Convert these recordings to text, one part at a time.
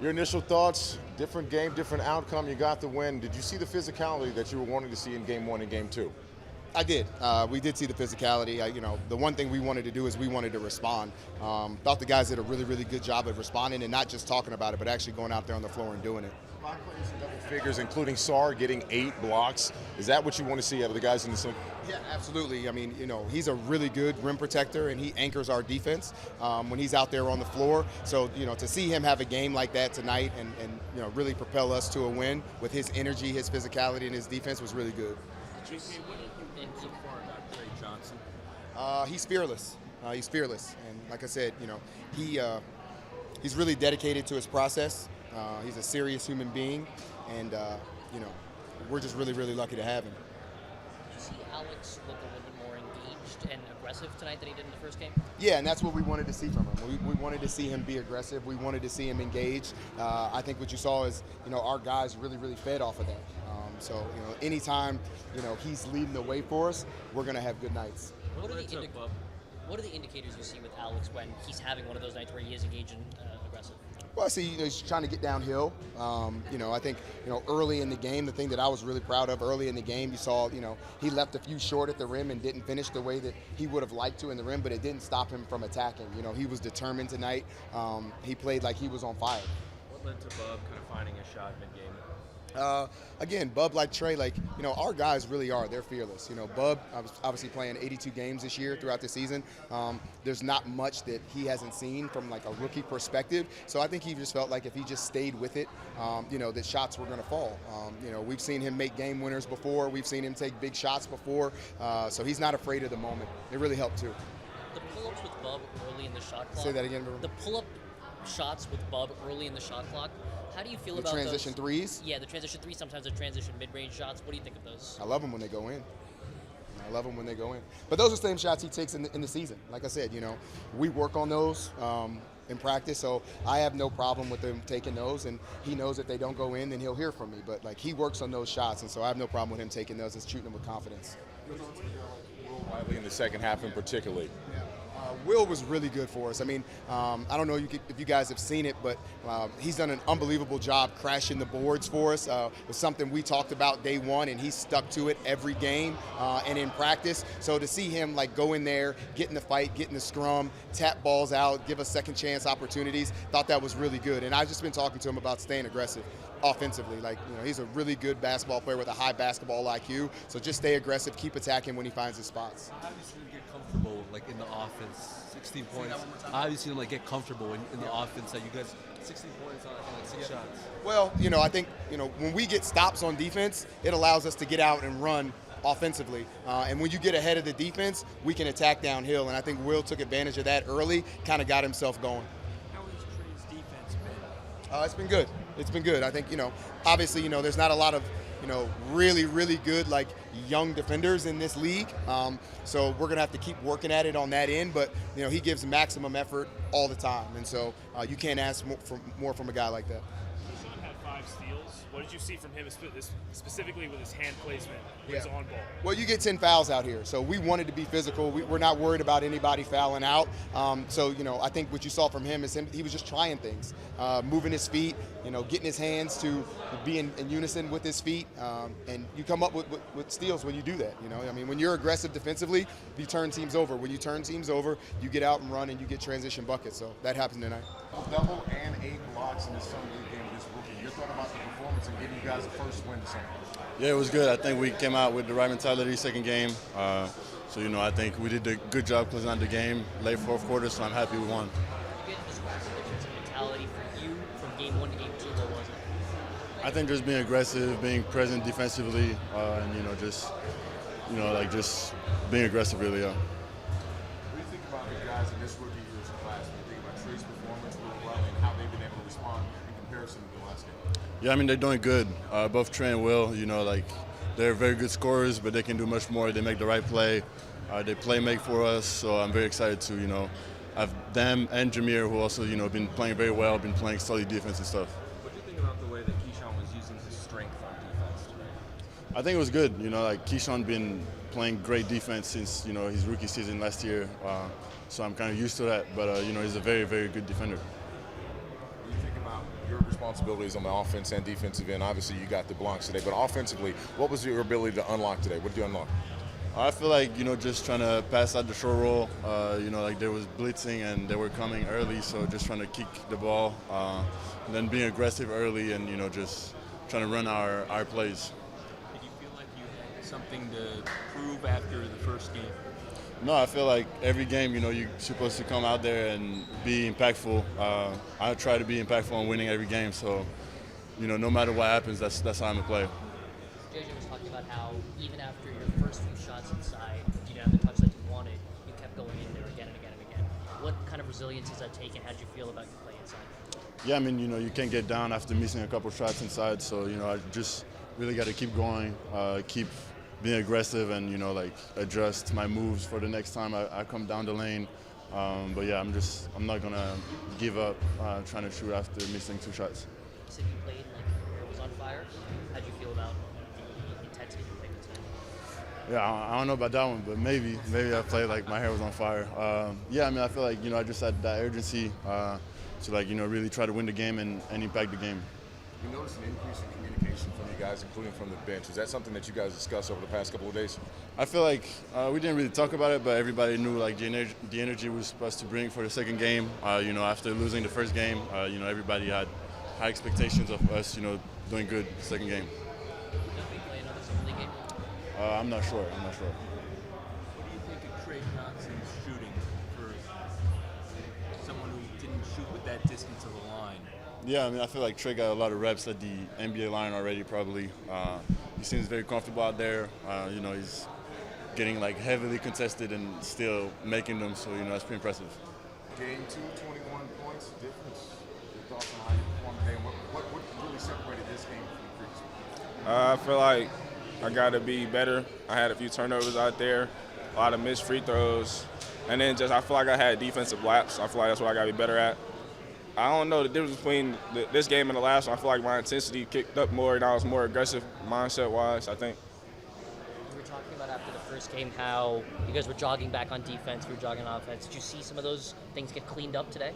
Your initial thoughts, different game, different outcome, you got the win. Did you see the physicality that you were wanting to see in game one and game two? I did. We did see the physicality. The one thing we wanted to do is we wanted to respond. Thought the guys did a really, really good job of responding and not just talking about it, but actually going out there on the floor and doing it. 5 plays in double figures, including Sarr getting 8 blocks. Is that what you want to see out of the guys in the team? Yeah, absolutely. I mean, he's a really good rim protector, and he anchors our defense when he's out there on the floor. So, to see him have a game like that tonight and really propel us to a win with his energy, his physicality, and his defense was really good. JJ, what do you think so far about Tre Johnson? He's fearless. He's fearless, and like I said, he's really dedicated to his process. He's a serious human being, and we're just really, really lucky to have him. Did you see Alex look a little bit more engaged and aggressive tonight than he did in the first game? Yeah, and that's what we wanted to see from him. We wanted to see him be aggressive. We wanted to see him engaged. I think what you saw is, our guys really, really fed off of that. So, anytime, he's leading the way for us, we're going to have good nights. What are the indicators you see with Alex when he's having one of those nights where he is engaged and aggressive? Well, I see, he's trying to get downhill. I think, early in the game, the thing that I was really proud of early in the game, you saw, he left a few short at the rim and didn't finish the way that he would have liked to in the rim, but it didn't stop him from attacking. He was determined tonight. He played like he was on fire. What led to Bub kind of finding a shot mid-game? Again, Bub, like Tre, our guys really are. They're fearless. Bub, obviously playing 82 games this year throughout the season. There's not much that he hasn't seen from a rookie perspective. So I think he just felt like if he just stayed with it, that shots were going to fall. We've seen him make game winners before. We've seen him take big shots before. So he's not afraid of the moment. It really helped too. The pull-ups with Bub early in the shot clock. Say that again. The pull-up shots with Bub early in the shot clock. How do you feel about transition those? Threes? Yeah, the transition threes, sometimes the transition mid-range shots. What do you think of those? I love them when they go in. But those are the same shots he takes in the season. Like I said, we work on those in practice, so I have no problem with him taking those, and he knows if they don't go in, then he'll hear from me. But he works on those shots, and so I have no problem with him taking those and shooting them with confidence. Wiley in the second half in particular. Will was really good for us. I mean, I don't know if you guys have seen it, but he's done an unbelievable job crashing the boards for us. It was something we talked about day one, and he stuck to it every game and in practice. So to see him go in there, get in the fight, get in the scrum, tap balls out, give us second chance opportunities, thought that was really good. And I've just been talking to him about staying aggressive offensively. He's a really good basketball player with a high basketball IQ. So just stay aggressive, keep attacking when he finds his spots. How do you see him get comfortable in the offense? 16 points. How do you see him get comfortable in the offense that you guys 16 points on 6 shots? Well, I think when we get stops on defense, it allows us to get out and run offensively. And when you get ahead of the defense, we can attack downhill. And I think Will took advantage of that early, kind of got himself going. How has Tre's defense been? It's been good. It's been good. I think, obviously, there's not a lot of, really, really good, young defenders in this league. So we're going to have to keep working at it on that end. But, he gives maximum effort all the time. And so you can't ask more from a guy like that. Keshan had 5 steals. What did you see from him specifically with his hand placement, with his on ball? Well, you get 10 fouls out here, so we wanted to be physical. We're not worried about anybody fouling out. So, I think what you saw from him is he was just trying things, moving his feet, getting his hands to be in unison with his feet. And you come up with steals when you do that. When you're aggressive defensively, you turn teams over. When you turn teams over, you get out and run and you get transition buckets. So that happened tonight. Double and 8 blocks in the summer league game this rookie. Your thought about the performance and getting you guys the first win this summer? Yeah, it was good. I think we came out with the right mentality second game. So, I think we did a good job closing out the game, late fourth quarter, so I'm happy we won. You get describe the difference in mentality for you from game 1 to game 2. What was it? I think just being aggressive, being present defensively, and, just being aggressive really, yeah. What do you think about the guys in this rookie year's class? When you think about Tre's performance, Will and how they've been able to respond in comparison to the last game? Yeah, they're doing good. Both Tre and Will, they're very good scorers, but they can do much more. They make the right play. They play make for us, so I'm very excited to, have them and Jameer, who also, been playing very well, been playing solid defense and stuff. What do you think about the way that Keshan was using his strength on defense today? I think it was good. Keshan been playing great defense since, his rookie season last year. So I'm kind of used to that, but, he's a very, very good defender. What do you think about your responsibilities on the offense and defensive end. Obviously, you got the blocks today, but offensively, what was your ability to unlock today? What did you unlock? I feel like, just trying to pass out the short roll, like there was blitzing and they were coming early, so just trying to kick the ball, and then being aggressive early and, just trying to run our plays. Did you feel like you had something to prove after the first game? No, I feel like every game, you're supposed to come out there and be impactful. I try to be impactful on winning every game, so, no matter what happens, that's how I'm going to play. JJ was talking about how even after your first few shots inside, you didn't have the touch that you wanted, you kept going in there again and again and again. What kind of resilience has that taken? How did you feel about your play inside? Yeah, I mean, you can't get down after missing a couple shots inside, so, I just really got to keep going, keep being aggressive and, adjust my moves for the next time I come down the lane. But yeah, I'm not going to give up trying to shoot after missing 2 shots. You said you played like your hair was on fire. How'd you feel about the intensity you played today? Yeah, I don't know about that one, but maybe I played like my hair was on fire. Yeah, I mean, I feel like, I just had that urgency to really try to win the game and impact the game. You noticed an increase in communication from you guys, including from the bench. Is that something that you guys discussed over the past couple of days? I feel like we didn't really talk about it, but everybody knew like the energy we were supposed to bring for the second game. After losing the first game, everybody had high expectations of us, doing good second game. Will we play another summer league game? I'm not sure. What do you think of Tre Johnson's shooting for someone who didn't shoot with that distance of the line? Yeah, I mean, I feel like Tre got a lot of reps at the NBA line already, probably. He seems very comfortable out there. He's getting like heavily contested and still making them, so that's pretty impressive. Game 2, 21 points difference. Your thoughts on how you performed today, and what really separated this game from the previous? I feel like I got to be better. I had a few turnovers out there, a lot of missed free throws, and then I feel like I had defensive laps. I feel like that's what I got to be better at. I don't know the difference between this game and the last one. I feel like my intensity kicked up more and I was more aggressive mindset-wise, I think. We were talking about after the first game how you guys were jogging back on defense, we were jogging on offense. Did you see some of those things get cleaned up today?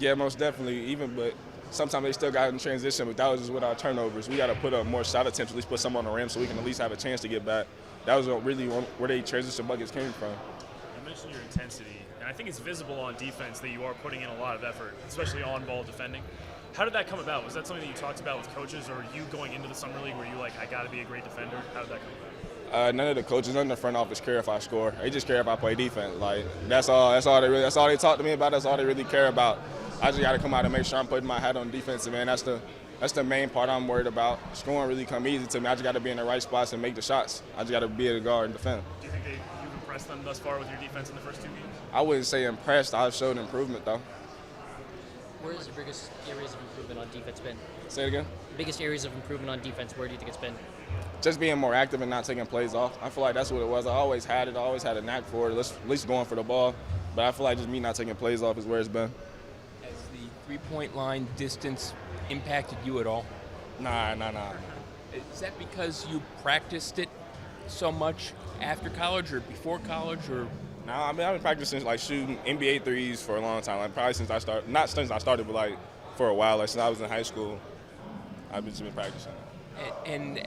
Yeah, most definitely. But sometimes they still got in transition, but that was just with our turnovers. We got to put up more shot attempts, at least put some on the rim so we can at least have a chance to get back. That was really where they transition buckets came from. You mentioned your intensity, and I think it's visible on defense that you are putting in a lot of effort, especially on-ball defending. How did that come about? Was that something that you talked about with coaches, or you going into the summer league where you like, I got to be a great defender? How did that come about? None of the coaches, none of the front office care if I score. They just care if I play defense. Like that's all they talk to me about. That's all they really care about. I just got to come out and make sure I'm putting my hat on defense, and man, that's the main part I'm worried about. Scoring really come easy to me. I just got to be in the right spots and make the shots. I just got to be able to guard and defend. Do you think you've impressed them thus far with your defense in the first 2 games? I wouldn't say impressed. I've showed improvement though. Where has the biggest areas of improvement on defense been? Say it again. Biggest areas of improvement on defense, where do you think it's been? Just being more active and not taking plays off. I feel like that's what it was. I always had it. I always had a knack for it, at least going for the ball. But I feel like just me not taking plays off is where it's been. Has the three-point line distance impacted you at all? Nah. Is that because you practiced it so much after college or before college, or? Nah, I mean, I've been practicing like shooting NBA threes for a long time. Like probably since I started, not since I started, but like for a while. Like since I was in high school, I've just been practicing. And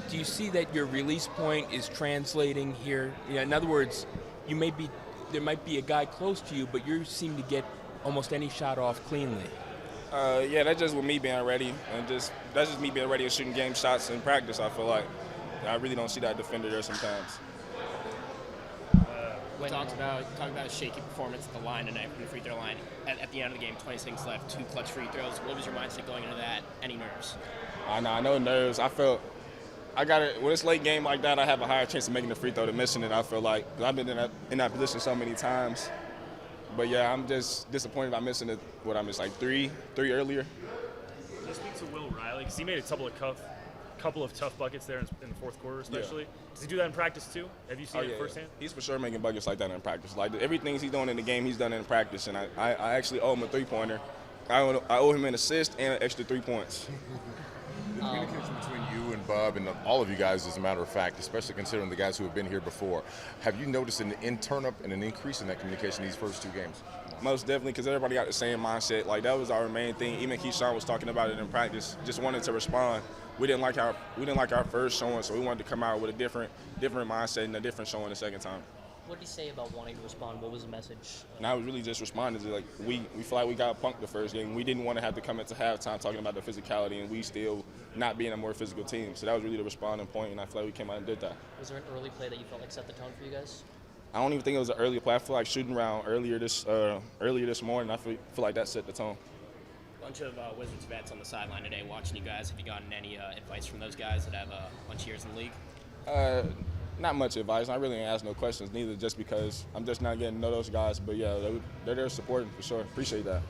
do you see that your release point is translating here? In other words, there might be a guy close to you, but you seem to get almost any shot off cleanly. Yeah, that's just with me being ready, and that's just me being ready and shooting game shots in practice. I feel like I really don't see that defender there sometimes. Talked about a shaky performance at the line tonight from the free throw line. At the end of the game, 20 seconds left, 2 clutch free throws. What was your mindset going into that? Any nerves? I know nerves. I felt I got it when it's late game like that. I have a higher chance of making the free throw than missing it. I feel like 'cause I've been in that position so many times. But yeah, I'm just disappointed about missing it. What I missed like three earlier. Can you speak to 𝗙𝗢𝗖𝗓? Because he made a couple of tough buckets there in the fourth quarter, especially. Yeah. Does he do that in practice too? Have you seen it firsthand? He's for sure making buckets like that in practice. Like everything he's doing in the game, he's done it in practice. And I actually owe him a 3-pointer. I owe him an assist and an extra 3 points. The communication between you and Bub and all of you guys, as a matter of fact, especially considering the guys who have been here before, have you noticed an turn-up and an increase in that communication these first 2 games? Most definitely, because everybody got the same mindset. Like, that was our main thing. Even Keshan was talking about it in practice. Just wanted to respond. We didn't like our first showing, so we wanted to come out with a different mindset and a different showing the second time. What did he say about wanting to respond? What was the message? And I was really just responding to, like, we feel like we got punked the first game. We didn't want to have to come into halftime talking about the physicality and we still not being a more physical team. So that was really the responding point, and I feel like we came out and did that. Was there an early play that you felt like set the tone for you guys? I don't even think it was an early play. I feel like shooting around earlier this morning, I feel like that set the tone. Bunch of Wizards vets on the sideline today watching you guys. Have you gotten any advice from those guys that have a bunch of years in the league? Not much advice. I really ain't asked no questions neither, just because I'm just not getting to know those guys. But yeah, they're there supporting for sure. Appreciate that.